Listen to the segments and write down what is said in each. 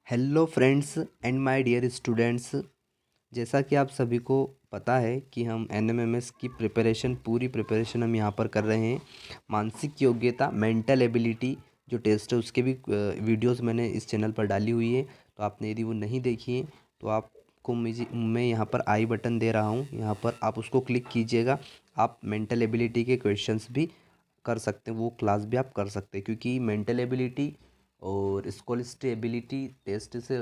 Hello friends and my dear students. जैसा कि आप सभी को पता है कि हम एनएमएमएस की पूरी प्रिपरेशन हम यहाँ पर कर रहे हैं। मानसिक योग्यता मेंटल एबिलिटी जो टेस्ट है उसके भी वीडियोस मैंने इस चैनल पर डाली हुई है। तो आपने यदि वो नहीं देखी है तो आपको मैं यहाँ पर आई बटन दे रहा हूँ, यहाँ पर आप उसको क्लिक कीजिएगा। आप मेंटल एबिलिटी के क्वेश्चंस भी कर सकते हैं, वो क्लास भी आप कर सकते हैं, क्योंकि मेंटल एबिलिटी और स्कॉलिस्टिक एबिलिटी टेस्ट से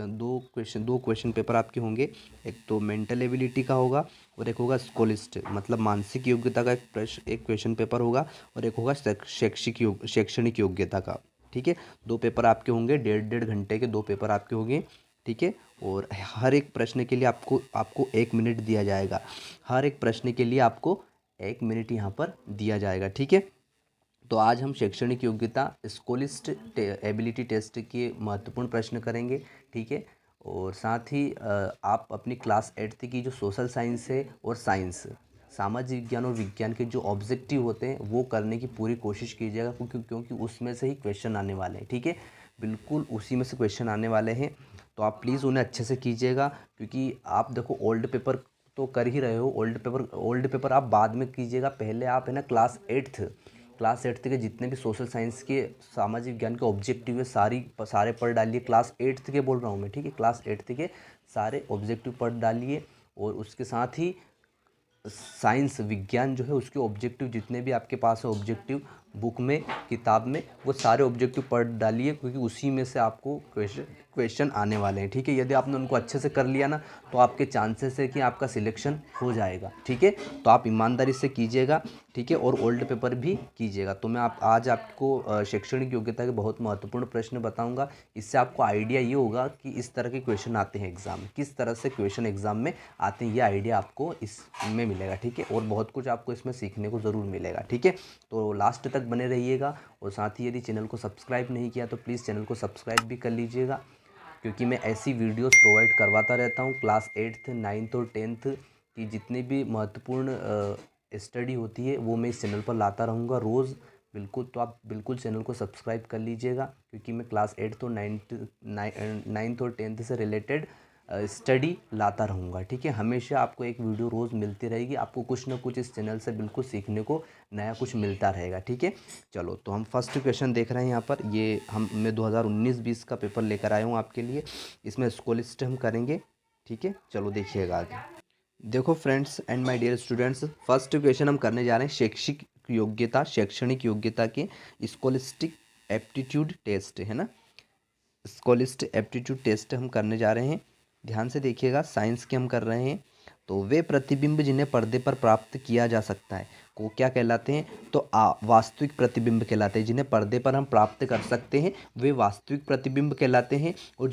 दो क्वेश्चन पेपर आपके होंगे। एक तो मेंटल एबिलिटी का होगा और एक होगा स्कॉलिस्ट मतलब मानसिक योग्यता का एक क्वेश्चन पेपर होगा, और एक होगा शैक्षणिक योग्यता का। ठीक है, दो पेपर आपके होंगे, 1.5 घंटे के दो पेपर आपके होंगे। ठीक है, और हर एक प्रश्न के लिए आपको आपको 1 मिनट दिया जाएगा। हर एक प्रश्न के लिए आपको 1 मिनट यहाँ पर दिया जाएगा। ठीक है, तो आज हम शैक्षणिक योग्यता स्कॉलिस्ट एबिलिटी टेस्ट के महत्वपूर्ण प्रश्न करेंगे। ठीक है, और साथ ही आप अपनी क्लास 8th की जो सोशल साइंस है और साइंस सामाजिक विज्ञान और विज्ञान के जो ऑब्जेक्टिव होते हैं वो करने की पूरी कोशिश कीजिएगा, क्योंकि उसमें से ही क्वेश्चन आने वाले हैं। ठीक है, बिल्कुल उसी में से क्वेश्चन आने वाले हैं, तो आप प्लीज़ उन्हें अच्छे से कीजिएगा। क्योंकि आप देखो ओल्ड पेपर तो कर ही रहे हो, ओल्ड पेपर आप बाद में कीजिएगा। पहले आप है ना क्लास 8th के जितने भी सोशल साइंस के सामाजिक विज्ञान के ऑब्जेक्टिव है सारे पढ़ डालिए। क्लास 8th के बोल रहा हूँ मैं, ठीक है, क्लास 8th के सारे ऑब्जेक्टिव पढ़ डालिए। और उसके साथ ही साइंस विज्ञान जो है उसके ऑब्जेक्टिव जितने भी आपके पास है ऑब्जेक्टिव बुक में किताब में, वो सारे ऑब्जेक्टिव पढ़ डालिए, क्योंकि उसी में से आपको क्वेश्चन आने वाले हैं। ठीक है, यदि आपने उनको अच्छे से कर लिया ना तो आपके चांसेस है कि आपका सिलेक्शन हो जाएगा। ठीक है, तो आप ईमानदारी से कीजिएगा। ठीक है, और ओल्ड पेपर भी कीजिएगा। तो मैं आज आपको शैक्षणिक योग्यता के बहुत महत्वपूर्ण प्रश्न बताऊंगा। इससे आपको आइडिया ये होगा कि इस तरह के क्वेश्चन आते हैं एग्ज़ाम में, किस तरह से क्वेश्चन एग्ज़ाम में आते हैं, ये आइडिया आपको इसमें मिलेगा। ठीक है, और बहुत कुछ आपको इसमें सीखने को ज़रूर मिलेगा। ठीक है, तो लास्ट तक बने रहिएगा। और साथ ही यदि चैनल को सब्सक्राइब नहीं किया तो प्लीज़ चैनल को सब्सक्राइब भी कर लीजिएगा, क्योंकि मैं ऐसी वीडियोस प्रोवाइड करवाता रहता हूँ। क्लास 8th 9th और 10th की जितनी भी महत्वपूर्ण स्टडी होती है वो मैं इस चैनल पर लाता रहूँगा रोज़। बिल्कुल, तो आप बिल्कुल चैनल को सब्सक्राइब कर लीजिएगा, क्योंकि मैं क्लास 8th और 9th और 10th से रिलेटेड स्टडी लाता रहूँगा। ठीक है, हमेशा आपको एक वीडियो रोज़ मिलती रहेगी, आपको कुछ ना कुछ इस चैनल से बिल्कुल सीखने को नया कुछ मिलता रहेगा। ठीक है, चलो तो हम फर्स्ट क्वेश्चन देख रहे हैं यहाँ पर। ये मैं 2019-20 का पेपर लेकर आया हूँ आपके लिए, इसमें स्कॉलिस्ट हम करेंगे। ठीक है, चलो देखिएगा आगे। देखो friends and my dear students, first question हम करने जा रहे हैं शैक्षणिक योग्यता के स्कॉलिस्टिक एप्टीट्यूड टेस्ट, है ना। स्कॉलिस्ट एप्टीट्यूड टेस्ट हम करने जा रहे हैं, ध्यान से देखिएगा। साइंस के हम कर रहे हैं। तो वे प्रतिबिंब जिन्हें पर्दे पर प्राप्त किया जा सकता है को क्या कहलाते हैं? तो वास्तविक प्रतिबिंब कहलाते हैं। जिन्हें पर्दे पर हम प्राप्त कर सकते हैं वे वास्तविक प्रतिबिंब कहलाते हैं, और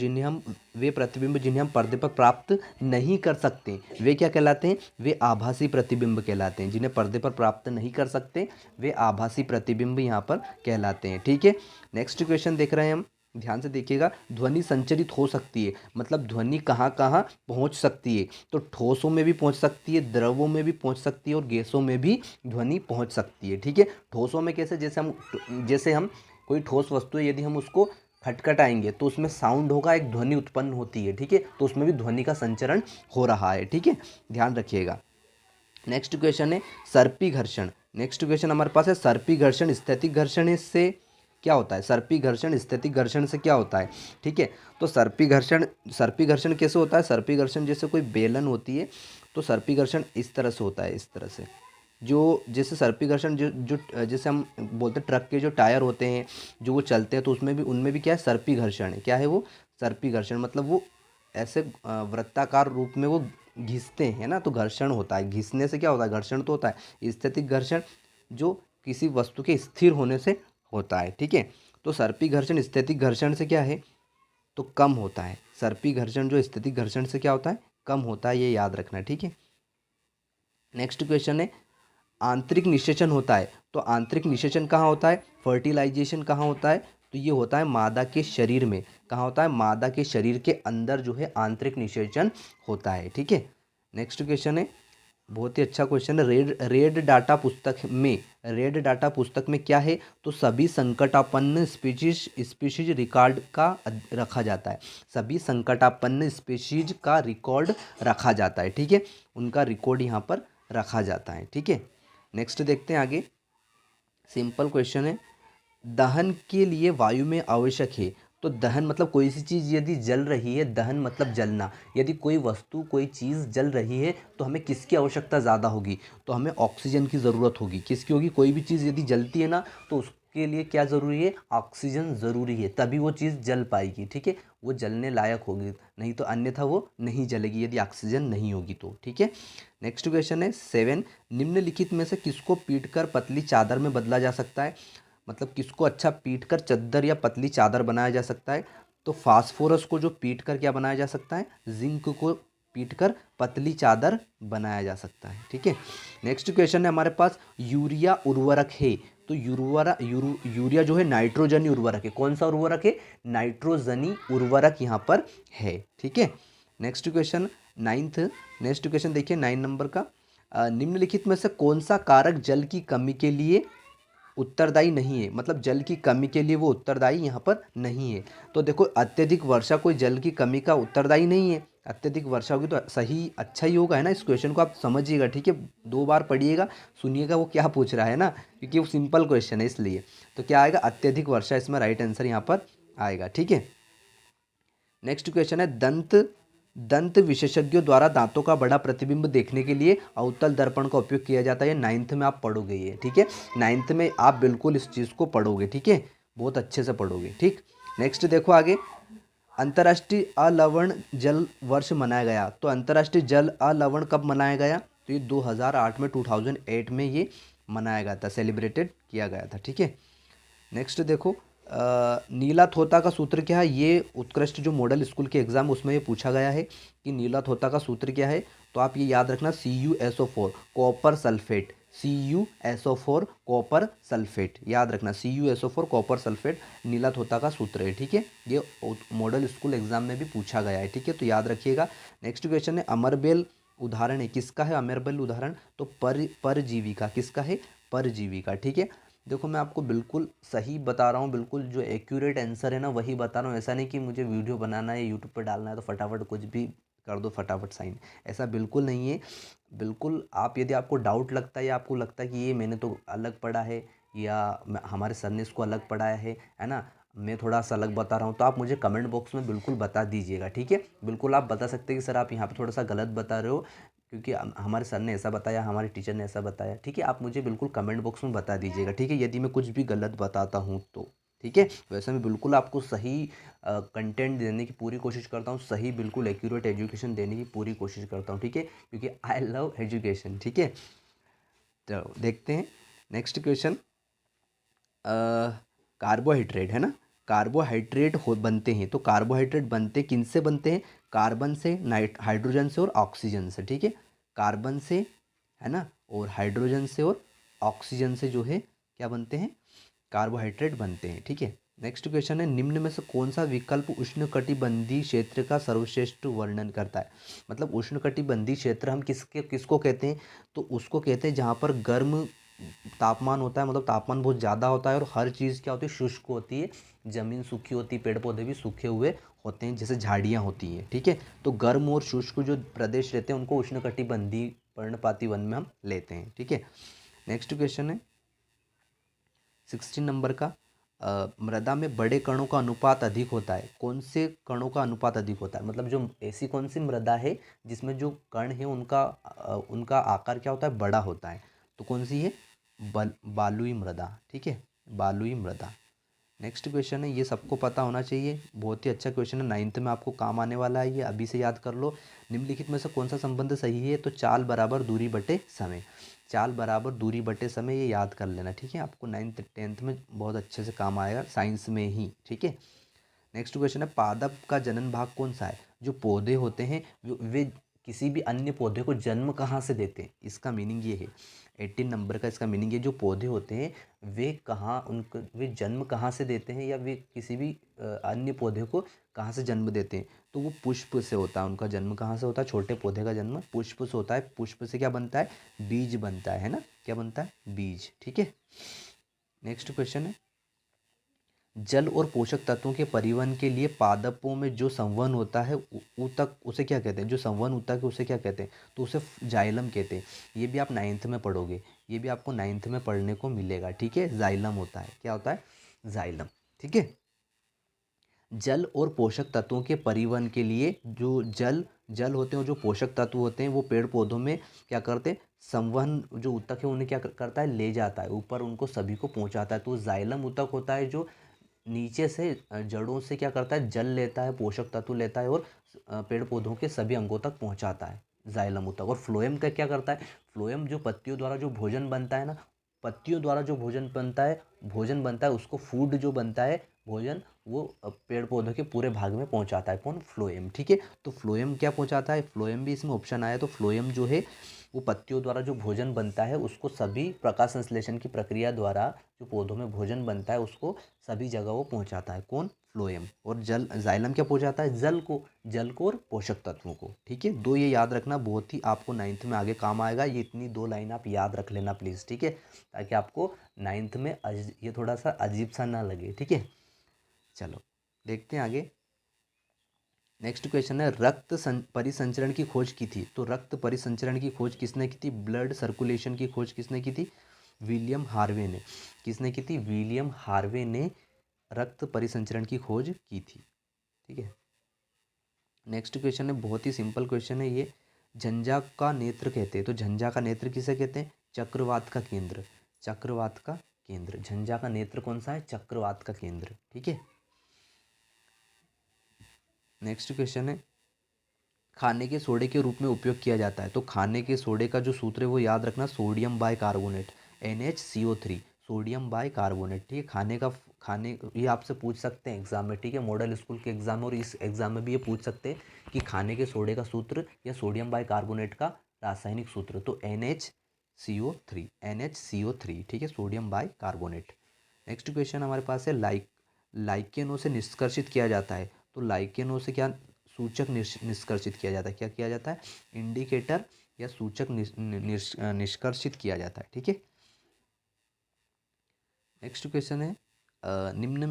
वे प्रतिबिंब जिन्हें हम पर्दे पर प्राप्त नहीं कर सकते वे क्या कहलाते हैं? वे आभासी प्रतिबिंब कहलाते हैं। जिन्हें पर्दे पर प्राप्त नहीं कर सकते वे आभासी प्रतिबिंब यहाँ पर कहलाते हैं। ठीक है, नेक्स्ट क्वेश्चन देख रहे हैं हम, ध्यान से देखिएगा। ध्वनि संचरित हो सकती है, मतलब ध्वनि कहाँ कहाँ पहुँच सकती है? तो ठोसों में भी पहुँच सकती है, द्रवों में भी पहुँच सकती है, और गैसों में भी ध्वनि पहुँच सकती है। ठीक है, ठोसों में कैसे? जैसे हम कोई ठोस वस्तु है, यदि हम उसको खटखटाएंगे तो उसमें साउंड होगा, एक ध्वनि उत्पन्न होती है। ठीक है, तो उसमें भी ध्वनि का संचरण हो रहा है। ठीक है, ध्यान रखिएगा। नेक्स्ट क्वेश्चन है सर्पी घर्षण। नेक्स्ट क्वेश्चन हमारे पास है सर्पी घर्षण स्थैतिक घर्षण से क्या होता है? सर्पी घर्षण स्थैतिक घर्षण से क्या होता है? ठीक है, तो सर्पी घर्षण कैसे होता है? सर्पी घर्षण जैसे कोई बेलन होती है, तो सर्पी घर्षण इस तरह से होता है, इस तरह से। जो जैसे सर्पी घर्षण जो जो जैसे हम बोलते हैं ट्रक के जो टायर होते हैं जो वो चलते हैं, तो उनमें भी क्या है? सर्पी घर्षण है। क्या है वो? सर्पी घर्षण, मतलब वो ऐसे वृत्ताकार रूप में वो घिसते हैं ना, तो घर्षण होता है। घिसने से क्या होता है? घर्षण तो होता है। स्थैतिक घर्षण जो किसी वस्तु के स्थिर होने से होता है। ठीक है, तो सर्पी घर्षण स्थैतिक घर्षण से क्या है? तो कम होता है। सर्पी घर्षण जो स्थैतिक घर्षण से क्या होता है? कम होता है, ये याद रखना है। ठीक है, नेक्स्ट क्वेश्चन है आंतरिक निषेचन होता है। तो आंतरिक निषेचन कहाँ होता है? फर्टिलाइजेशन कहाँ होता है? तो ये होता है मादा के शरीर में। कहाँ होता है? मादा के शरीर के अंदर जो है आंतरिक निषेचन होता है। ठीक है, नेक्स्ट क्वेश्चन है बहुत ही अच्छा क्वेश्चन है। रेड डाटा पुस्तक में क्या है, तो सभी संकटापन्न स्पीशीज रिकॉर्ड का रखा जाता है। सभी संकटापन्न स्पीशीज का रिकॉर्ड रखा जाता है, ठीक है, उनका रिकॉर्ड यहाँ पर रखा जाता है, ठीक है। नेक्स्ट देखते हैं आगे। सिंपल क्वेश्चन है, दहन के लिए वायु में आवश्यक है। तो दहन मतलब कोई सी चीज़ यदि जल रही है, दहन मतलब जलना, यदि कोई वस्तु कोई चीज़ जल रही है तो हमें किसकी आवश्यकता ज़्यादा होगी, तो हमें ऑक्सीजन की ज़रूरत होगी। किसकी होगी, कोई भी चीज़ यदि जलती है ना तो उसके लिए क्या ज़रूरी है, ऑक्सीजन ज़रूरी है, तभी वो चीज़ जल पाएगी, ठीक है, वो जलने लायक होगी, नहीं तो अन्यथा वो नहीं जलेगी यदि ऑक्सीजन नहीं होगी तो, ठीक है। नेक्स्ट क्वेश्चन है 7, निम्नलिखित में से किसको पीटकर पतली चादर में बदला जा सकता है। मतलब किसको अच्छा पीटकर चद्दर या पतली चादर बनाया जा सकता है, तो फास्फोरस को जो पीटकर क्या बनाया जा सकता है, जिंक को पीटकर पतली चादर बनाया जा सकता है, ठीक है। नेक्स्ट क्वेश्चन है हमारे पास, यूरिया उर्वरक है। तो यूरिया जो है नाइट्रोजनी उर्वरक है। कौन सा उर्वरक है, नाइट्रोजनी उर्वरक यहाँ पर है, ठीक है। Next question 9th। Next question देखिए 9 नंबर का, निम्नलिखित में से कौन सा कारक जल की कमी के लिए उत्तरदायी नहीं है। मतलब जल की कमी के लिए वो उत्तरदायी यहाँ पर नहीं है। तो देखो अत्यधिक वर्षा कोई जल की कमी का उत्तरदायी नहीं है। अत्यधिक वर्षा होगी तो सही अच्छा ही होगा, है ना। इस क्वेश्चन को आप समझिएगा, ठीक है, 2 बार पढ़िएगा, सुनिएगा वो क्या पूछ रहा है ना, क्योंकि वो सिंपल क्वेश्चन है इसलिए। तो क्या आएगा, अत्यधिक वर्षा इसमें राइट आंसर यहाँ पर आएगा, ठीक है। नेक्स्ट क्वेश्चन है, दंत विशेषज्ञों द्वारा दांतों का बड़ा प्रतिबिंब देखने के लिए अवतल दर्पण का उपयोग किया जाता है। ये 9th में आप पढ़ोगे ये, ठीक है, 9th में आप बिल्कुल इस चीज़ को पढ़ोगे, ठीक है, बहुत अच्छे से पढ़ोगे, ठीक। नेक्स्ट देखो आगे, अंतर्राष्ट्रीय अलवण जल वर्ष मनाया गया। तो अंतर्राष्ट्रीय जल अलवण कब मनाया गया, तो ये 2008 में 2008 में ये मनाया गया था, सेलिब्रेटेड किया गया था, ठीक है। नेक्स्ट देखो, नीला थोता का सूत्र क्या है। ये उत्कृष्ट जो मॉडल स्कूल के एग्जाम उसमें ये पूछा गया है कि नीला थोता का सूत्र क्या है। तो आप ये याद रखना, CuSO4 copper sulphate, CuSO4 copper sulphate, याद रखना CuSO4 कॉपर सल्फेट नीला थोता का सूत्र है, ठीक है। ये मॉडल स्कूल एग्जाम में भी पूछा गया है, ठीक है, तो याद रखिएगा। नेक्स्ट क्वेश्चन है, अमरबेल उदाहरण है, किसका है अमरबेल उदाहरण, तो परजीवी का, किसका है, परजीवी का, ठीक है। देखो मैं आपको बिल्कुल सही बता रहा हूँ, बिल्कुल जो एक्यूरेट आंसर है ना वही बता रहा हूँ। ऐसा नहीं कि मुझे वीडियो बनाना है यूट्यूब पर डालना है तो फटाफट कुछ भी कर दो, फटाफट साइन, ऐसा बिल्कुल नहीं है। बिल्कुल आप यदि आपको डाउट लगता है या आपको लगता है कि ये मैंने तो अलग पढ़ा है या हमारे सर ने इसको अलग पढ़ाया है ना, मैं थोड़ा सा अलग बता रहा हूँ, तो आप मुझे कमेंट बॉक्स में बिल्कुल बता दीजिएगा, ठीक है। बिल्कुल आप बता सकते हैं कि सर आप यहाँ पे थोड़ा सा गलत बता रहे हो, क्योंकि हमारे सर ने ऐसा बताया, हमारे टीचर ने ऐसा बताया, ठीक है। आप मुझे बिल्कुल कमेंट बॉक्स में बता दीजिएगा, ठीक है, यदि मैं कुछ भी गलत बताता हूँ तो, ठीक है। वैसे मैं बिल्कुल आपको सही कंटेंट देने की पूरी कोशिश करता हूँ, सही बिल्कुल एक्यूरेट एजुकेशन देने की पूरी कोशिश करता हूँ, ठीक है, क्योंकि आई लव एजुकेशन, ठीक है। तो देखते हैं नेक्स्ट क्वेश्चन, कार्बोहाइड्रेट है ना, कार्बोहाइड्रेट हो बनते हैं। तो कार्बोहाइड्रेट बनते किनसे बनते हैं, कार्बन से, हाइड्रोजन से और ऑक्सीजन से, ठीक है, कार्बन से, है ना, और हाइड्रोजन से और ऑक्सीजन से जो है क्या बनते हैं, कार्बोहाइड्रेट बनते हैं, ठीक है। नेक्स्ट क्वेश्चन है, निम्न में से कौन सा विकल्प उष्णकटिबंधीय क्षेत्र का सर्वश्रेष्ठ वर्णन करता है। मतलब उष्णकटिबंधीय क्षेत्र हम किसको कहते हैं, तो उसको कहते हैं जहाँ पर गर्म तापमान होता है, मतलब तापमान बहुत ज़्यादा होता है और हर चीज़ क्या होती है, शुष्क होती है, ज़मीन सूखी होती है, पेड़ पौधे भी सूखे हुए होते हैं, जैसे झाड़ियाँ होती हैं, ठीक है। तो गर्म और शुष्क जो प्रदेश रहते हैं उनको उष्णकटिबंधीय पर्णपाती वन में हम लेते हैं, ठीक है। नेक्स्ट क्वेश्चन है 16 नंबर का, मृदा में बड़े कणों का अनुपात अधिक होता है। कौन से कणों का अनुपात अधिक होता है, मतलब जो ऐसी कौन सी मृदा है जिसमें जो कण है उनका आकार क्या होता है, बड़ा होता है। तो कौन सी है, बालुई मृदा, ठीक है, बालुई मृदा। नेक्स्ट क्वेश्चन है, ये सबको पता होना चाहिए, बहुत ही अच्छा क्वेश्चन है, 9th में आपको काम आने वाला है, ये अभी से याद कर लो। निम्नलिखित में से कौन सा संबंध सही है, तो चाल बराबर दूरी बटे समय, चाल बराबर दूरी बटे समय, ये याद कर लेना, ठीक है, आपको 9th 10th में बहुत अच्छे से काम आएगा, साइंस में ही, ठीक है। नेक्स्ट क्वेश्चन है, पादप का जनन भाग कौन सा है। जो पौधे होते हैं वे किसी भी अन्य पौधे को जन्म कहाँ से देते हैं, इसका मीनिंग ये है। 18 नंबर का इसका मीनिंग है, जो पौधे होते हैं वे जन्म कहाँ से देते हैं, या वे किसी भी अन्य पौधे को कहाँ से जन्म देते हैं, तो वो पुष्प से होता है। उनका जन्म कहाँ से होता है, छोटे पौधे का जन्म पुष्प से होता है। पुष्प से क्या बनता है, बीज बनता है ना, क्या बनता है, बीज। ठीक है, नेक्स्ट क्वेश्चन है, जल और पोषक तत्वों के परिवहन के लिए पादपों में जो संवहन होता है ऊतक, उसे क्या कहते हैं, जो संवहन ऊतक है उसे क्या कहते हैं, तो उसे जाइलम कहते हैं। ये भी आप 9th में पढ़ोगे, ये भी आपको 9th में पढ़ने को मिलेगा। ठीक है, जाइलम होता है, क्या होता है, जाइलम। ठीक है, जल और पोषक तत्वों के परिवहन के लिए जो जल होते हैं और जो पोषक तत्व होते हैं वो पेड़ पौधों में क्या करते हैं, संवहन जो ऊतक है उन्हें क्या करता है, ले जाता है ऊपर, उनको सभी को पहुंचाता है। तो जाइलम ऊतक होता है जो नीचे से जड़ों से क्या करता है, जल लेता है, पोषक तत्व लेता है और पेड़ पौधों के सभी अंगों तक पहुंचाता है, जाइलम ऊतक। और फ्लोएम का क्या करता है, फ्लोएम जो पत्तियों द्वारा जो भोजन बनता है ना, पत्तियों द्वारा जो भोजन बनता है उसको फूड जो बनता है भोजन, वो पेड़ पौधों के पूरे भाग में पहुंचाता है। कौन, फ्लोएम। ठीक है, तो फ्लोएम क्या पहुंचाता है, फ्लोएम भी इसमें ऑप्शन आया। तो फ्लोएम जो है वो पत्तियों द्वारा जो भोजन बनता है उसको सभी प्रकाश संश्लेषण की प्रक्रिया द्वारा जो पौधों में भोजन बनता है उसको सभी जगह वो पहुंचाता है। कौन, फ्लोएम। और जाइलम क्या पहुंचाता है, जल को और पोषक तत्वों को। ठीक है, दो ये याद रखना, बहुत ही आपको 9th में आगे काम आएगा। ये इतनी 2 लाइन आप याद रख लेना प्लीज़। ठीक है, ताकि आपको 9th में ये थोड़ा सा अजीब सा ना लगे। ठीक है, चलो देखते हैं आगे। नेक्स्ट क्वेश्चन है, परिसंचरण की खोज की थी। तो रक्त परिसंचरण की खोज किसने की थी, ब्लड सर्कुलेशन की खोज किसने की थी, विलियम हार्वे ने। किसने की थी, विलियम हार्वे ने रक्त परिसंचरण की खोज की थी। ठीक है, नेक्स्ट क्वेश्चन है, बहुत ही सिंपल क्वेश्चन है ये। झंझा का नेत्र कहते हैं, तो झंझा का नेत्र किसे कहते हैं, चक्रवात का केंद्र। चक्रवात का केंद्र, झंझा का नेत्र कौन सा है, चक्रवात का केंद्र। ठीक है, नेक्स्ट क्वेश्चन है, खाने के सोडे के रूप में उपयोग किया जाता है। तो खाने के सोडे का जो सूत्र है वो याद रखना, sodium by carbonate, NHCO3, sodium by carbonate. ठीक है, खाने ये आपसे पूछ सकते हैं एग्जाम में। ठीक है, मॉडल स्कूल के एग्जाम में और इस एग्जाम में भी ये पूछ सकते हैं कि खाने के सोडे का सूत्र या सोडियम बाई कार्बोनेट का रासायनिक सूत्र। तो NHCO3। ठीक है, sodium by carbonate. Next question हमारे पास है, लाइकेनों से निष्कर्षित किया जाता है। तो लाइकेनों से क्या सूचक निष्कर्षित किया जाता है, क्या किया जाता है, इंडिकेटर या सूचक निष्कर्षित किया जाता है। ठीक है, नेक्स्ट क्वेश्चन है, निम्न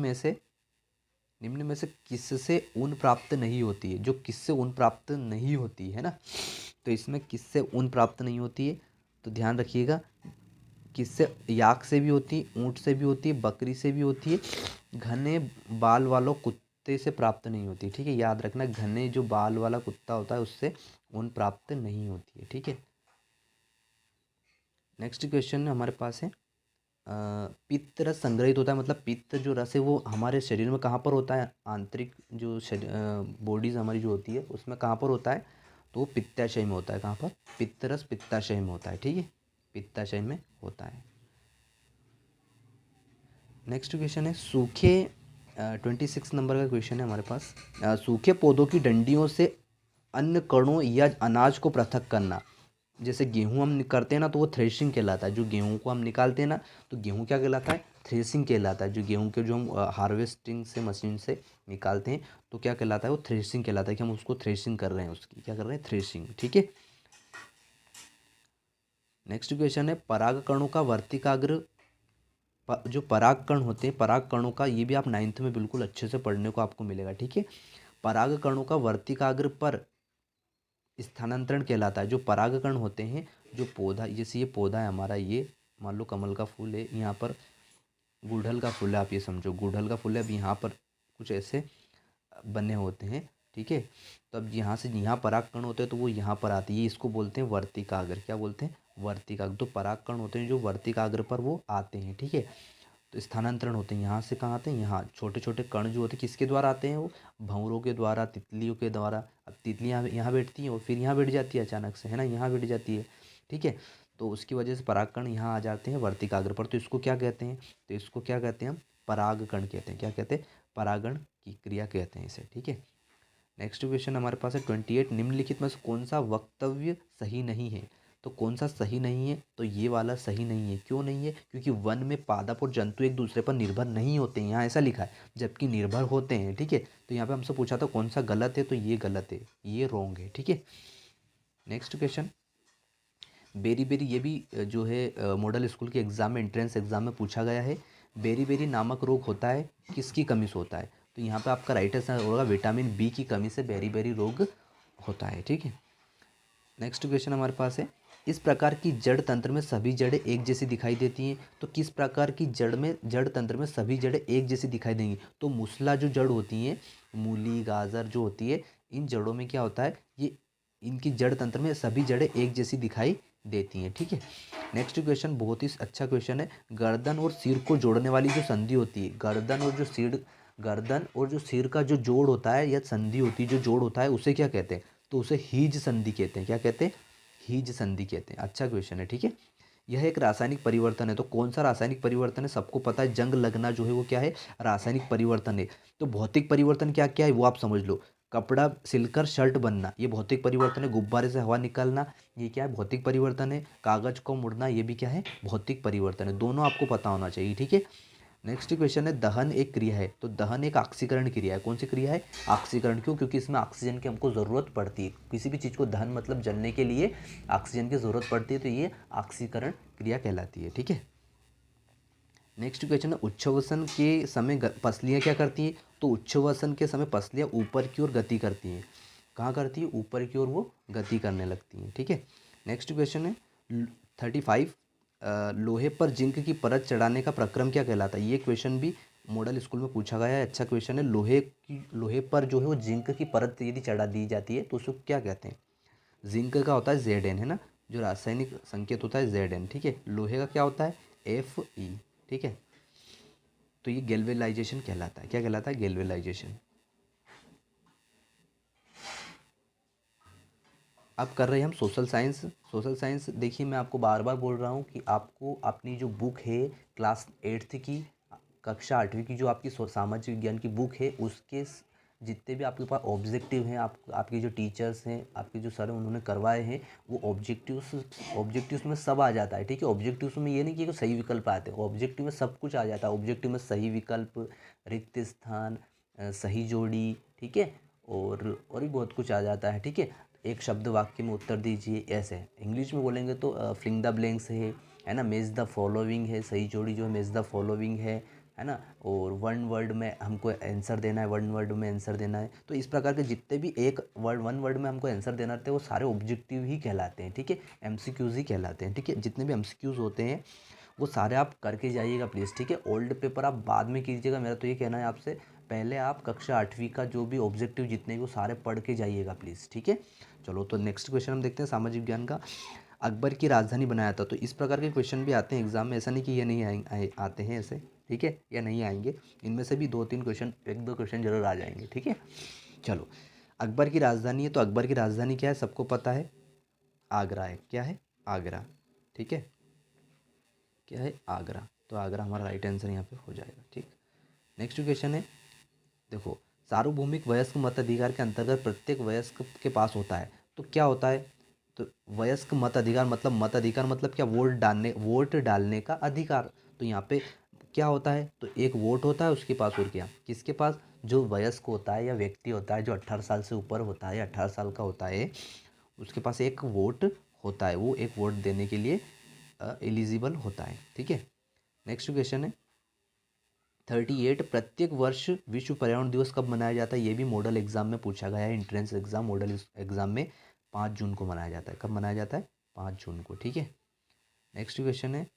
में से किससे ऊन प्राप्त नहीं होती है, जो किससे ऊन प्राप्त नहीं होती है ना। तो इसमें किससे ऊन प्राप्त नहीं होती है, तो ध्यान रखिएगा, किससे, याक से भी होती है, ऊँट से भी होती है, बकरी से भी होती है, घने बाल वालों कुत्ते से प्राप्त नहीं होती। ठीक है, याद रखना, घने जो बाल वाला कुत्ता होता है उससे ऊन प्राप्त नहीं होती है। ठीक है, नेक्स्ट क्वेश्चन हमारे पास है, पित्त रस संग्रहित होता है, मतलब पित्त जो रस है वो हमारे शरीर में कहाँ पर होता है, आंतरिक जो बॉडीज हमारी जो होती है उसमें कहाँ पर होता है, तो पित्ताशय में होता है। कहाँ पर, पित्त रस पित्ताशय में होता है। ठीक है, पित्ताशय में होता है। नेक्स्ट क्वेश्चन है, 26 नंबर का क्वेश्चन है हमारे पास, सूखे पौधों की डंडियों से अन्य कणों या अनाज को पृथक करना। जैसे गेहूं हम करते हैं ना, तो वो थ्रेशिंग कहलाता है। जो गेहूं को हम निकालते हैं ना, तो गेहूं क्या कहलाता है, थ्रेशिंग कहलाता है। जो गेहूं के जो हम हार्वेस्टिंग से मशीन से निकालते हैं तो क्या कहलाता है, वो थ्रेशिंग कहलाता है, कि हम उसको थ्रेशिंग कर रहे हैं, उसकी क्या कर रहे हैं, थ्रेशिंग। ठीक है, नेक्स्ट क्वेश्चन है, परागकणों का वर्तिकाग्र, जो परागकण होते हैं, परागकणों का, ये भी आप 9th में बिल्कुल अच्छे से पढ़ने को आपको मिलेगा। ठीक है, परागकणों का वर्तिकाग्र पर स्थानांतरण कहलाता है। जो परागकण होते हैं, जो पौधा, जैसे ये पौधा है हमारा, ये मान लो कमल का फूल है, यहाँ पर गुड़हल का फूल है, आप ये समझो गुड़हल का फूल है। अब यहाँ पर कुछ ऐसे बने होते हैं। ठीक है, तो अब यहाँ से यहाँ परागकण होते हैं तो वो यहाँ पर आते हैं, ये इसको बोलते हैं वर्तिकाग्र। क्या बोलते हैं, वर्तिकाग्र। तो परागकण होते हैं जो वर्तिकाग्र पर वो आते हैं। ठीक है, तो स्थानांतरण होते हैं, यहाँ से कहाँ आते हैं, यहाँ छोटे छोटे कण जो होते हैं किसके द्वारा आते हैं, वो भंवरों के द्वारा, तितलियों के द्वारा। अब तितलियाँ यहाँ बैठती हैं और फिर यहाँ बैठ जाती है अचानक से, है ना, यहाँ बैठ जाती है। ठीक है, तो उसकी वजह से परागकण यहाँ आ जाते हैं वर्तिकाग्र पर। तो इसको क्या कहते हैं, तो इसको क्या कहते हैं हम, परागकण कहते हैं। क्या कहते हैं, परागण की क्रिया कहते हैं इसे। ठीक है, नेक्स्ट क्वेश्चन हमारे पास है 28, निम्नलिखित में से कौन सा वक्तव्य सही नहीं है। तो कौन सा सही नहीं है, तो ये वाला सही नहीं है। क्यों नहीं है, क्योंकि वन में पादप और जंतु एक दूसरे पर निर्भर नहीं होते हैं, यहाँ ऐसा लिखा है, जबकि निर्भर होते हैं। ठीक है, तो यहाँ पे हमसे पूछा था कौन सा गलत है, तो ये गलत है, ये रॉन्ग है। ठीक है, नेक्स्ट क्वेश्चन, बेरी बेरी, ये भी जो है मॉडल स्कूल के एग्ज़ाम में, एंट्रेंस एग्ज़ाम में पूछा गया है। बेरी बेरी नामक रोग होता है किसकी कमी से होता है, तो यहाँ पे आपका राइट आंसर होगा विटामिन बी की कमी से बेरी बेरी रोग होता है। ठीक है, नेक्स्ट क्वेश्चन हमारे पास है, इस प्रकार की जड़ तंत्र में सभी जड़ें एक जैसी दिखाई देती हैं। तो किस प्रकार की जड़ तंत्र में सभी जड़ें एक जैसी दिखाई देंगी, तो मूसला जो जड़ होती हैं, मूली गाजर जो होती है, इन जड़ों में क्या होता है, ये इनकी जड़ तंत्र में सभी जड़ें एक जैसी दिखाई देती हैं। ठीक है, नेक्स्ट क्वेश्चन बहुत ही अच्छा क्वेश्चन है, गर्दन और सिर को जोड़ने वाली जो संधि होती है, गर्दन और जो सिर का जो जोड़ होता है या संधि होती है, जो जोड़ होता है, उसे क्या कहते हैं, तो उसे हीज संधि कहते हैं। क्या कहते हैं, हीज संधि कहते हैं। अच्छा क्वेश्चन है। ठीक है, यह एक रासायनिक परिवर्तन है, तो कौन सा रासायनिक परिवर्तन है, सबको पता है, जंग लगना जो है वो क्या है, रासायनिक परिवर्तन है। तो भौतिक परिवर्तन क्या क्या है वो आप समझ लो, कपड़ा सिलकर शर्ट बनना, ये भौतिक परिवर्तन है। गुब्बारे से हवा निकलना, ये क्या है, भौतिक परिवर्तन है। कागज को मुड़ना, ये भी क्या है, भौतिक परिवर्तन है। दोनों आपको पता होना चाहिए। ठीक है, नेक्स्ट क्वेश्चन है, दहन एक क्रिया है, तो दहन एक ऑक्सीकरण क्रिया है। कौन सी क्रिया है, ऑक्सीकरण। क्यों, क्योंकि इसमें ऑक्सीजन की हमको ज़रूरत पड़ती है, किसी भी चीज़ को दहन मतलब जलने के लिए ऑक्सीजन की ज़रूरत पड़ती है, तो ये ऑक्सीकरण क्रिया कहलाती है। ठीक है, नेक्स्ट क्वेश्चन है, उच्छ्वसन के समय पसलियाँ क्या करती हैं, तो उच्छ्वसन के समय पसलियाँ ऊपर की ओर गति करती हैं। कहाँ करती है, ऊपर की ओर वो गति करने लगती हैं। ठीक है, नेक्स्ट क्वेश्चन है 35, लोहे पर जिंक की परत चढ़ाने का प्रक्रम क्या कहलाता है। ये क्वेश्चन भी मॉडल स्कूल में पूछा गया है। अच्छा क्वेश्चन है, लोहे पर जो है वो जिंक की परत यदि चढ़ा दी जाती है तो उसको क्या कहते हैं। जिंक का होता है Zn, है ना, जो रासायनिक संकेत होता है Zn। ठीक है, लोहे का क्या होता है Fe। ठीक है, तो ये गैल्वेनाइजेशन कहलाता है। क्या कहलाता है, गैल्वेनाइजेशन। अब कर रहे हैं हम सोशल साइंस। सोशल साइंस देखिए, मैं आपको बार बार बोल रहा हूँ कि आपको अपनी जो बुक है क्लास 8th की, कक्षा 8वीं की, जो आपकी सामाजिक विज्ञान की बुक है, उसके जितने भी आपके पास ऑब्जेक्टिव हैं, आपके जो टीचर्स हैं, आपके जो सर हैं, उन्होंने करवाए हैं, वो ऑब्जेक्टिव्स में सब आ जाता है। ठीक है, ऑब्जेक्टिव्स में ये नहीं कि सही विकल्प आते हैं, ऑब्जेक्टिव में सब कुछ आ जाता है। ऑब्जेक्टिव में सही विकल्प, रिक्त स्थान, सही जोड़ी, ठीक है, और भी बहुत कुछ आ जाता है। ठीक है, एक शब्द वाक्य में उत्तर दीजिए, ऐसे इंग्लिश में बोलेंगे तो फिलिंग द ब्लैंक्स है ना, मैच द फॉलोइंग है, सही जोड़ी जो है मैच द फॉलोइंग है ना, और वन वर्ड में हमको आंसर देना है, वन वर्ड में आंसर देना है। तो इस प्रकार के जितने भी वन वर्ड में हमको आंसर देना रहते हैं, वो सारे ऑब्जेक्टिव ही कहलाते हैं। ठीक है, एमसीक्यूज ही कहलाते हैं। ठीक है, जितने भी एमसीक्यूज होते हैं वो सारे आप करके जाइएगा प्लीज़। ठीक है, ओल्ड पेपर आप बाद में कीजिएगा, मेरा तो ये कहना है आपसे, पहले आप कक्षा 8वीं का जो भी ऑब्जेक्टिव जितने भी वो सारे पढ़ के जाइएगा प्लीज़। ठीक है, चलो तो नेक्स्ट क्वेश्चन हम देखते हैं सामाजिक विज्ञान का। अकबर की राजधानी बनाया था, तो इस प्रकार के क्वेश्चन भी आते हैं एग्जाम में, ऐसा नहीं कि ये नहीं आते हैं ऐसे। ठीक है, या नहीं आएंगे, इनमें से भी 2-3 क्वेश्चन, 1-2 क्वेश्चन जरूर आ जाएंगे। ठीक है, चलो, अकबर की राजधानी है, तो अकबर की राजधानी क्या है, सबको पता है, आगरा है। क्या है, आगरा। ठीक है, क्या है, आगरा। तो आगरा हमारा राइट आंसर यहाँ पे हो जाएगा। ठीक, नेक्स्ट क्वेश्चन है, देखो, सार्वभौमिक वयस्क मताधिकार के अंतर्गत प्रत्येक वयस्क के पास होता है, तो क्या होता है, तो वयस्क मताधिकार मतलब क्या, वोट डालने का अधिकार। तो यहाँ पे क्या होता है, तो एक वोट होता है उसके पास, और क्या, किसके पास, जो वयस्क होता है या व्यक्ति होता है, जो 18 साल से ऊपर होता है, 18 साल का होता है, उसके पास एक वोट होता है, वो एक वोट देने के लिए एलिजिबल होता है। ठीक है, नेक्स्ट क्वेश्चन है 38, प्रत्येक वर्ष विश्व पर्यावरण दिवस कब मनाया जाता है। ये भी मॉडल एग्जाम में पूछा गया है, एंट्रेंस एग्जाम मॉडल एग्जाम में 5 जून को मनाया जाता है। कब मनाया जाता है, 5 जून को। ठीक है, नेक्स्ट क्वेश्चन है,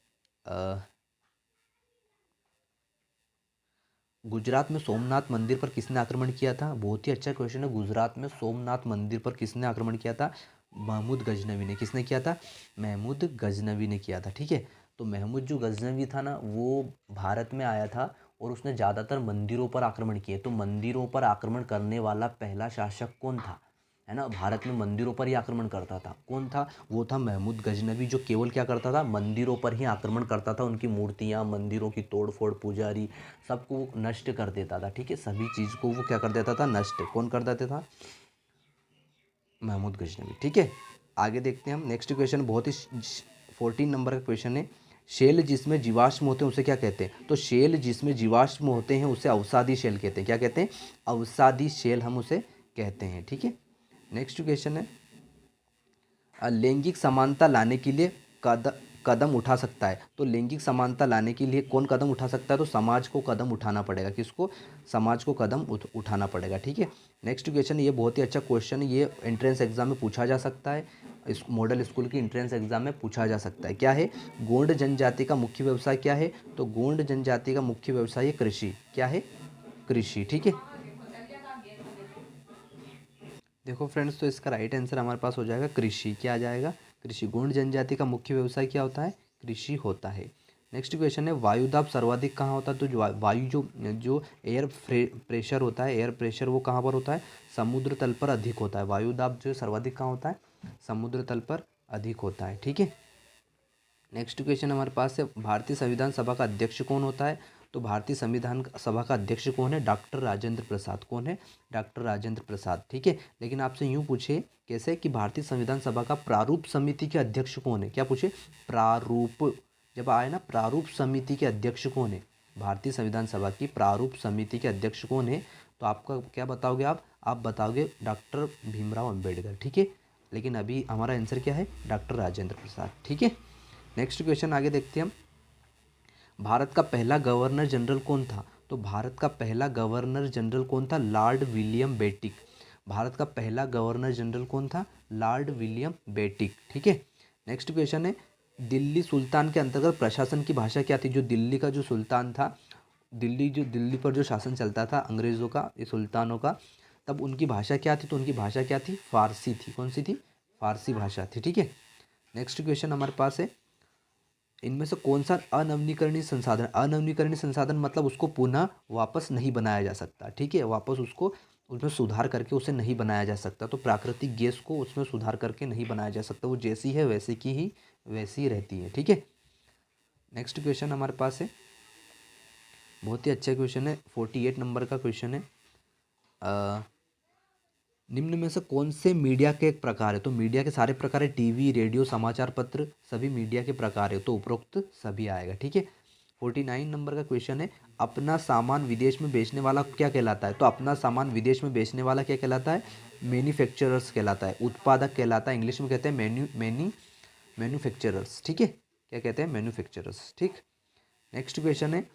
गुजरात में सोमनाथ मंदिर पर किसने आक्रमण किया था। बहुत ही अच्छा क्वेश्चन है, गुजरात में सोमनाथ मंदिर पर किसने आक्रमण किया था, महमूद गजनवी ने। किसने किया था, महमूद गजनवी ने किया था। ठीक है, तो महमूद जो गजनवी था ना, वो भारत में आया था और उसने ज़्यादातर मंदिरों पर आक्रमण किए। तो मंदिरों पर आक्रमण करने वाला पहला शासक कौन था, है ना, भारत में मंदिरों पर ही आक्रमण करता था। कौन था? वो था महमूद गजनवी, जो केवल क्या करता था, मंदिरों पर ही आक्रमण करता था। उनकी मूर्तियाँ, मंदिरों की तोड़फोड़, पुजारी, सबको वो नष्ट कर देता था। ठीक है, सभी चीज़ को वो क्या कर देता था, नष्ट। कौन कर देता था? महमूद गजनवी। ठीक है, आगे देखते हैं हम। नेक्स्ट क्वेश्चन बहुत ही 14 नंबर का क्वेश्चन है। शेल जिसमें जीवाश्म होते हैं उसे क्या कहते हैं? तो शेल जिसमें जीवाश्म होते हैं उसे अवसादी शेल कहते हैं। क्या कहते हैं? अवसादी शेल हम उसे कहते हैं। ठीक है, नेक्स्ट क्वेश्चन है, लैंगिक समानता लाने के लिए कदम उठा सकता है। तो लैंगिक समानता लाने के लिए कौन कदम उठा सकता है? तो समाज को कदम उठाना पड़ेगा। किसको? समाज को कदम उठाना पड़ेगा। ठीक है, नेक्स्ट क्वेश्चन, ये बहुत ही अच्छा क्वेश्चन है, ये एंट्रेंस एग्जाम में पूछा जा सकता है। इस मॉडल स्कूल की एंट्रेंस एग्जाम में पूछा जा सकता है। क्या है? गोंड जनजाति का मुख्य व्यवसाय क्या है? तो गोंड जनजाति का मुख्य व्यवसाय है कृषि। क्या है? कृषि। ठीक है, देखो फ्रेंड्स, तो इसका राइट आंसर हमारे पास हो जाएगा कृषि। क्या आ जाएगा? कृषि। गोंड जनजाति का मुख्य व्यवसाय क्या होता है? कृषि होता है। नेक्स्ट क्वेश्चन है, वायुदाब सर्वाधिक कहाँ होता है? तो जो वायु जो जो एयर प्रेशर होता है, एयर प्रेशर वो कहाँ पर होता है? समुद्र तल पर अधिक होता है। वायुदाब जो सर्वाधिक कहाँ होता है? समुद्र तल पर अधिक होता है। ठीक है, नेक्स्ट क्वेश्चन हमारे पास है, भारतीय संविधान सभा का अध्यक्ष कौन होता है? तो भारतीय संविधान सभा का अध्यक्ष कौन है? डॉक्टर राजेंद्र प्रसाद। कौन है? डॉक्टर राजेंद्र प्रसाद। ठीक है, लेकिन आपसे यूँ पूछे कैसे कि भारतीय संविधान सभा का प्रारूप समिति के अध्यक्ष कौन है? क्या पूछे? प्रारूप, जब आए ना, प्रारूप समिति के अध्यक्ष कौन है? भारतीय संविधान सभा की प्रारूप समिति के अध्यक्ष कौन है? तो आपका क्या बताओगे? आप बताओगे डॉक्टर भीमराव अम्बेडकर। ठीक है, लेकिन अभी हमारा आंसर क्या है? डॉक्टर राजेंद्र प्रसाद। ठीक है, नेक्स्ट क्वेश्चन आगे देखते हैं हम। भारत का पहला गवर्नर जनरल कौन था? तो भारत का पहला गवर्नर जनरल कौन था? Lord William बेटिक। भारत का पहला गवर्नर जनरल कौन था? Lord William Bentinck. ठीक है, नेक्स्ट क्वेश्चन है, दिल्ली सुल्तान के अंतर्गत प्रशासन की भाषा क्या थी? जो दिल्ली का जो सुल्तान था, दिल्ली पर जो शासन चलता था अंग्रेज़ों का, ये सुल्तानों का, तब उनकी भाषा क्या थी? तो उनकी भाषा क्या थी? फारसी थी। कौन सी थी? फारसी भाषा थी। ठीक है, नेक्स्ट क्वेश्चन हमारे पास है, इनमें से कौन सा अनवीनीकरणीय संसाधन? अनवीनीकरणीय संसाधन मतलब उसको पुनः वापस नहीं बनाया जा सकता। ठीक है, वापस उसको उसमें सुधार करके उसे नहीं बनाया जा सकता। तो प्राकृतिक गैस को उसमें सुधार करके नहीं बनाया जा सकता, वो जैसी है वैसी की ही वैसी रहती है। ठीक है, नेक्स्ट क्वेश्चन हमारे पास है, बहुत ही अच्छा क्वेश्चन है, 48 नंबर का क्वेश्चन है। निम्न में से कौन से मीडिया के एक प्रकार है? तो मीडिया के सारे प्रकार है, टीवी, रेडियो, समाचार पत्र, सभी मीडिया के प्रकार है, तो उपरोक्त सभी आएगा। ठीक है, 49 नंबर का क्वेश्चन है, अपना सामान विदेश में बेचने वाला क्या कहलाता है? तो अपना सामान विदेश में बेचने वाला क्या कहलाता है? मैन्युफैक्चरर्स कहलाता है, उत्पादक कहलाता है। इंग्लिश में कहते हैं मैन्युफैक्चरर्स। ठीक है, क्या कहते हैं? मैन्युफैक्चरर्स। ठीक, नेक्स्ट क्वेश्चन है,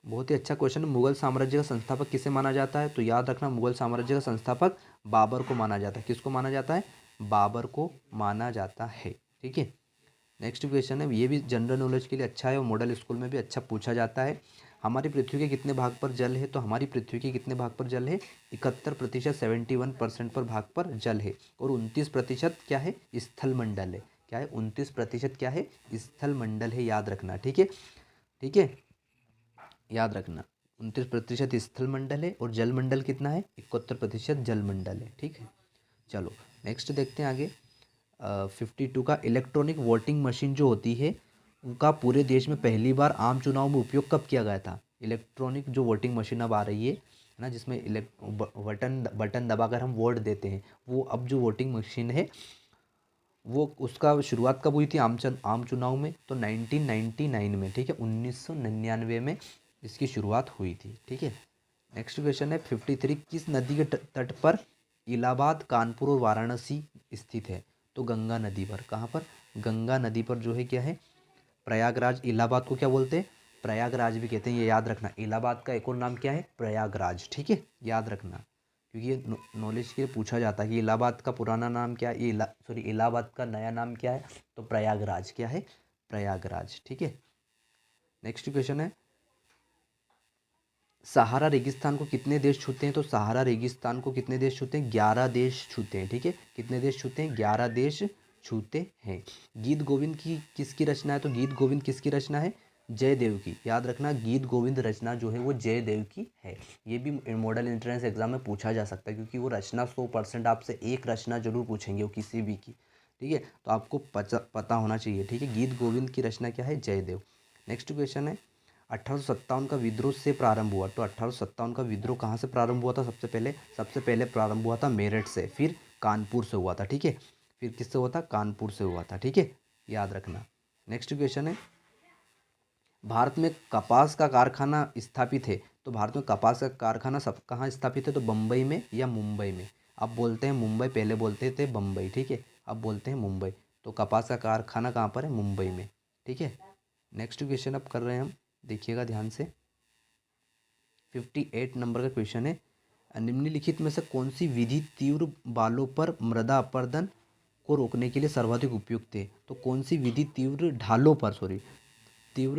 बहुत ही अच्छा क्वेश्चन है, मुगल साम्राज्य का संस्थापक किसे माना जाता है? तो याद रखना, मुगल साम्राज्य का संस्थापक बाबर को माना जाता है। किसको माना जाता है? बाबर को माना जाता है। ठीक है, नेक्स्ट क्वेश्चन है, ये भी जनरल नॉलेज के लिए अच्छा है और मॉडल स्कूल में भी अच्छा पूछा जाता है। हमारी पृथ्वी के कितने भाग पर जल है? तो हमारी पृथ्वी के कितने भाग पर जल है? 71%, 71% पर भाग पर जल है, और 29% क्या है? स्थल मंडल है। क्या है? 29% क्या है? स्थल मंडल है, याद रखना। ठीक है, ठीक है, याद रखना, 29% स्थल मंडल है और जल मंडल कितना है? 71% जल मंडल है। ठीक है, चलो नेक्स्ट देखते हैं आगे। 52 का, इलेक्ट्रॉनिक वोटिंग मशीन जो होती है उनका पूरे देश में पहली बार आम चुनाव में उपयोग कब किया गया था? इलेक्ट्रॉनिक जो वोटिंग मशीन अब आ रही है ना, जिसमें बटन बटन दबाकर हम वोट देते हैं, वो अब जो वोटिंग मशीन है वो उसका शुरुआत कब हुई थी आम चुनाव में? तो 1999 में। ठीक है, 1999 में इसकी शुरुआत हुई थी। ठीक है, नेक्स्ट क्वेश्चन है, 53, किस नदी के तट पर इलाहाबाद, कानपुर और वाराणसी स्थित है? तो गंगा नदी पर। कहाँ पर? गंगा नदी पर जो है क्या है? प्रयागराज। इलाहाबाद को क्या बोलते हैं? प्रयागराज भी कहते हैं, ये याद रखना। इलाहाबाद का एक और नाम क्या है? प्रयागराज। ठीक है, याद रखना, क्योंकि ये नॉलेज के लिए पूछा जाता है कि इलाहाबाद का पुराना नाम क्या है, इलाहाबाद का नया नाम क्या है? तो प्रयागराज। क्या है? प्रयागराज। ठीक है, नेक्स्ट क्वेश्चन है, सहारा रेगिस्तान को कितने देश छूते हैं? तो सहारा रेगिस्तान को कितने देश छूते हैं? 11 देश छूते हैं। ठीक है, कितने देश छूते हैं? 11 देश छूते हैं। गीत गोविंद की किसकी रचना है? तो गीत गोविंद किसकी रचना है? जयदेव की, याद रखना गीत गोविंद रचना जो है वो जयदेव की है। ये भी मॉडल एंट्रेंस एग्जाम में पूछा जा सकता है, क्योंकि वो रचना 100% आपसे एक रचना जरूर पूछेंगे वो किसी भी की, ठीक है। तो आपको पता होना चाहिए, ठीक है। गीत गोविंद की रचना क्या है, जयदेव। नेक्स्ट क्वेश्चन है 1857 का विद्रोह से प्रारंभ हुआ। तो 1857 का विद्रोह कहाँ से प्रारंभ हुआ था? सबसे पहले प्रारंभ हुआ था मेरठ से, फिर कानपुर से हुआ था, ठीक है। फिर किससे हुआ था? कानपुर से हुआ था, ठीक है, याद रखना। नेक्स्ट क्वेश्चन है भारत में कपास का कारखाना स्थापित है। तो भारत में कपास का कारखाना सब कहाँ स्थापित है? तो बम्बई में या मुंबई में। अब बोलते हैं मुंबई, पहले बोलते थे बम्बई, ठीक है, अब बोलते हैं मुंबई। तो कपास का कारखाना कहाँ पर है? मुंबई में, ठीक है। नेक्स्ट क्वेश्चन अब कर रहे हैं हम, देखिएगा ध्यान से। 58 नंबर का क्वेश्चन है निम्नलिखित में से कौन सी विधि तीव्र बालों पर मृदा अपरदन को रोकने के लिए सर्वाधिक उपयुक्त है? तो कौन सी विधि तीव्र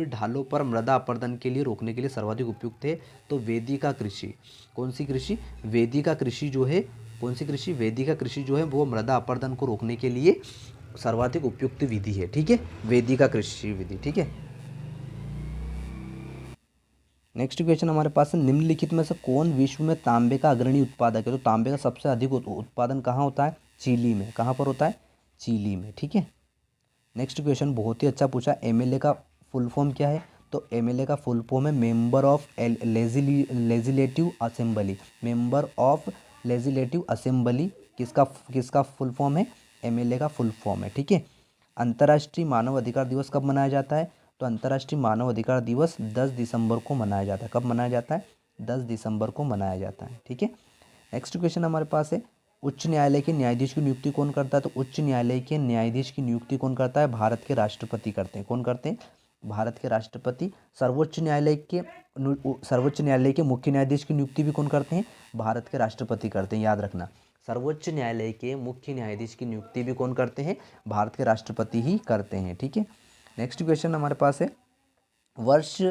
ढालों पर मृदा अपरदन के लिए रोकने के लिए सर्वाधिक उपयुक्त है? तो वेदिका कृषि। कौन सी कृषि? वेदिका कृषि जो है, कौन सी कृषि? वेदिका कृषि जो है वो मृदा अपरदन को रोकने के लिए सर्वाधिक उपयुक्त विधि है, ठीक है, वेदिका कृषि विधि, ठीक है। नेक्स्ट क्वेश्चन हमारे पास है निम्नलिखित में से कौन विश्व में तांबे का अग्रणी उत्पादक है? तो तांबे का सबसे अधिक उत्पादन कहाँ होता है? चिली में। कहाँ पर होता है? चिली में, ठीक है। नेक्स्ट क्वेश्चन बहुत ही अच्छा पूछा, एमएलए का फुल फॉर्म क्या है? तो एमएलए का फुल फॉर्म है member of legislative assembly. Member of legislative assembly किसका फुल फॉर्म है? एमएलए का फुल फॉर्म है, ठीक है। अंतर्राष्ट्रीय मानव अधिकार दिवस कब मनाया जाता है? तो अंतर्राष्ट्रीय मानव अधिकार दिवस 10 दिसंबर को मनाया जाता है। कब मनाया जाता है? 10 दिसंबर को मनाया जाता है, ठीक है। नेक्स्ट क्वेश्चन हमारे पास है उच्च न्यायालय के न्यायाधीश की नियुक्ति कौन करता है? तो उच्च न्यायालय के न्यायाधीश की नियुक्ति कौन करता है? भारत के राष्ट्रपति करते हैं। कौन करते हैं? भारत के राष्ट्रपति। सर्वोच्च न्यायालय के मुख्य न्यायाधीश की नियुक्ति भी कौन करते हैं? भारत के राष्ट्रपति करते हैं, याद रखना। सर्वोच्च न्यायालय के मुख्य न्यायाधीश की नियुक्ति भी कौन करते हैं? भारत के राष्ट्रपति ही करते हैं, ठीक है। नेक्स्ट क्वेश्चन हमारे पास है वर्ष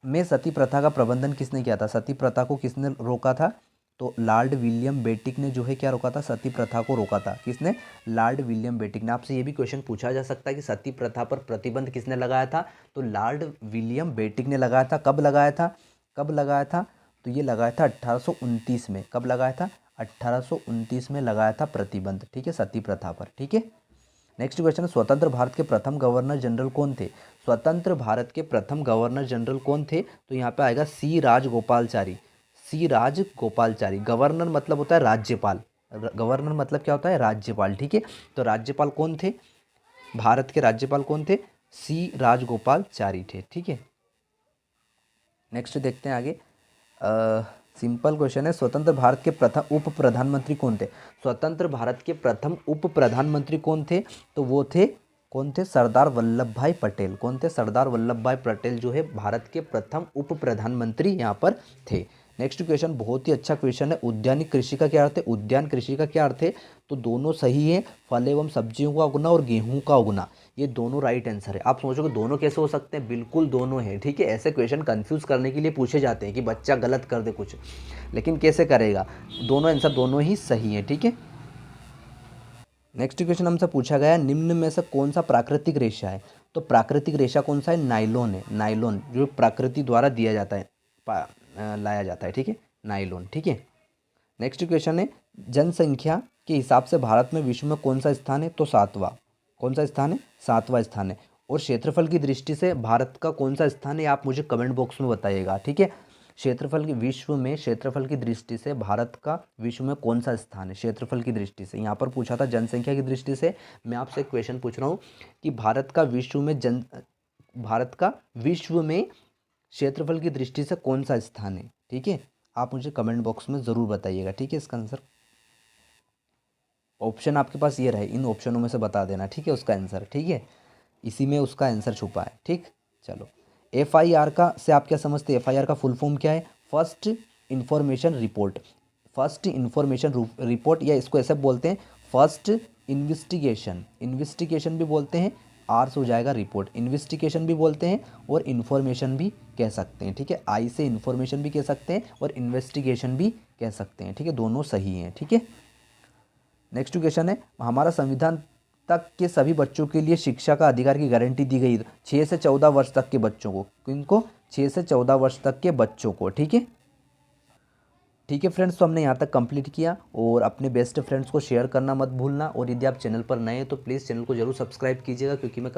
में सती प्रथा का प्रबंधन किसने किया था? सती प्रथा को किसने रोका था? तो लॉर्ड विलियम बेटिक ने जो है क्या रोका था? सती प्रथा को रोका था। किसने? लॉर्ड विलियम बेटिक ने। आपसे ये भी क्वेश्चन पूछा जा सकता है कि सती प्रथा पर प्रतिबंध किसने लगाया था? तो लॉर्ड विलियम बेटिक ने लगाया था। कब लगाया था? कब लगाया था? तो ये लगाया था 1829 में। कब लगाया था? 1829 में लगाया था प्रतिबंध, ठीक है, सती प्रथा पर, ठीक है। नेक्स्ट क्वेश्चन, स्वतंत्र भारत के प्रथम गवर्नर जनरल कौन थे? स्वतंत्र भारत के प्रथम गवर्नर जनरल कौन थे? तो यहाँ पे आएगा सी राजगोपालचारी। सी राजगोपालचारी। गवर्नर मतलब होता है राज्यपाल। गवर्नर मतलब क्या होता है? राज्यपाल, ठीक है। तो राज्यपाल कौन थे? भारत के राज्यपाल कौन थे? सी राजगोपालचारी थे, ठीक है। नेक्स्ट देखते हैं आगे। सिंपल क्वेश्चन है स्वतंत्र भारत के प्रथम उप प्रधानमंत्री कौन थे? स्वतंत्र भारत के प्रथम उप प्रधानमंत्री कौन थे? तो वो थे, कौन थे? सरदार वल्लभ भाई पटेल। कौन थे? सरदार वल्लभ भाई पटेल जो है भारत के प्रथम उप प्रधानमंत्री यहाँ पर थे। नेक्स्ट क्वेश्चन बहुत ही अच्छा क्वेश्चन है, उद्यानिक कृषि का क्या अर्थ है? उद्यान कृषि का क्या अर्थ है? तो दोनों सही है, फल एवं सब्जियों का उगना और गेहूं का उगना, ये दोनों राइट आंसर है। आप सोचोगे दोनों कैसे हो सकते हैं? बिल्कुल दोनों हैं, ठीक है। ऐसे क्वेश्चन कंफ्यूज करने के लिए पूछे जाते हैं कि बच्चा गलत कर दे कुछ, लेकिन कैसे करेगा? दोनों आंसर दोनों ही सही है, ठीक है। नेक्स्ट क्वेश्चन हमसे पूछा गया निम्न में से कौन सा प्राकृतिक रेशा है? तो प्राकृतिक रेशा कौन सा है? नायलॉन है। नायलॉन जो प्रकृति द्वारा दिया जाता है, लाया जाता है, ठीक है, नायलॉन, ठीक है। नेक्स्ट क्वेश्चन है जनसंख्या के हिसाब से भारत में विश्व में कौन सा स्थान है? तो 7वां। कौन सा स्थान है? 7वां स्थान है। और क्षेत्रफल की दृष्टि से भारत का कौन सा स्थान है? आप मुझे कमेंट बॉक्स में बताइएगा, ठीक है। क्षेत्रफल की दृष्टि से भारत का विश्व में कौन सा स्थान है? क्षेत्रफल की दृष्टि से। यहाँ पर पूछा था जनसंख्या की दृष्टि से। मैं आपसे क्वेश्चन पूछ रहा हूँ कि भारत का विश्व में क्षेत्रफल की दृष्टि से कौन सा स्थान है, ठीक है। आप मुझे कमेंट बॉक्स में ज़रूर बताइएगा, ठीक है। इसका आंसर ऑप्शन आपके पास ये रहे, इन ऑप्शनों में से बता देना, ठीक है, उसका आंसर, ठीक है। इसी में उसका आंसर छुपा है, ठीक। चलो, FIR का से आप क्या समझते हैं? FIR का फुल फॉर्म क्या है? First information report. First information report, या इसको ऐसे बोलते हैं फर्स्ट इन्वेस्टिगेशन। इन्वेस्टिगेशन भी बोलते हैं, आर से हो जाएगा रिपोर्ट। इन्वेस्टिगेशन भी बोलते हैं और इन्फॉर्मेशन भी कह सकते हैं, ठीक है। आई से इन्फॉर्मेशन भी कह सकते हैं और इन्वेस्टिगेशन भी कह सकते हैं, ठीक है, दोनों सही हैं, ठीक है। नेक्स्ट क्वेश्चन है हमारा संविधान तक के सभी बच्चों के लिए शिक्षा का अधिकार की गारंटी दी गई। 6 से 14 वर्ष तक के बच्चों को, किनको? 6 से 14 वर्ष तक के बच्चों को। ठीक है, ठीक है फ्रेंड्स, तो हमने यहाँ तक कंप्लीट किया। और अपने बेस्ट फ्रेंड्स को शेयर करना मत भूलना। और यदि आप चैनल पर नए हैं तो प्लीज़ चैनल को जरूर सब्सक्राइब कीजिएगा, क्योंकि मैं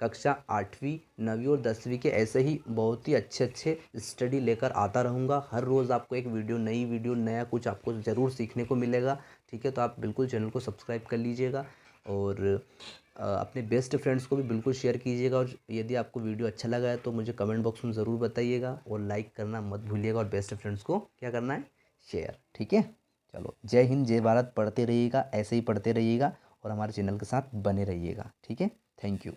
कक्षा 8वीं 9वीं और 10वीं के ऐसे ही बहुत ही अच्छे अच्छे स्टडी लेकर आता रहूँगा। हर रोज़ आपको एक वीडियो, नई वीडियो, नया कुछ आपको ज़रूर सीखने को मिलेगा। ठीक है, तो आप बिल्कुल चैनल को सब्सक्राइब कर लीजिएगा और अपने बेस्ट फ्रेंड्स को भी बिल्कुल शेयर कीजिएगा। और यदि आपको वीडियो अच्छा लगा है तो मुझे कमेंट बॉक्स में ज़रूर बताइएगा और लाइक करना मत भूलिएगा और बेस्ट फ्रेंड्स को क्या करना है? शेयर। ठीक है, चलो, जय हिंद, जय भारत। पढ़ते रहिएगा, ऐसे ही पढ़ते रहिएगा और हमारे चैनल के साथ बने रहिएगा। ठीक है, थैंक यू।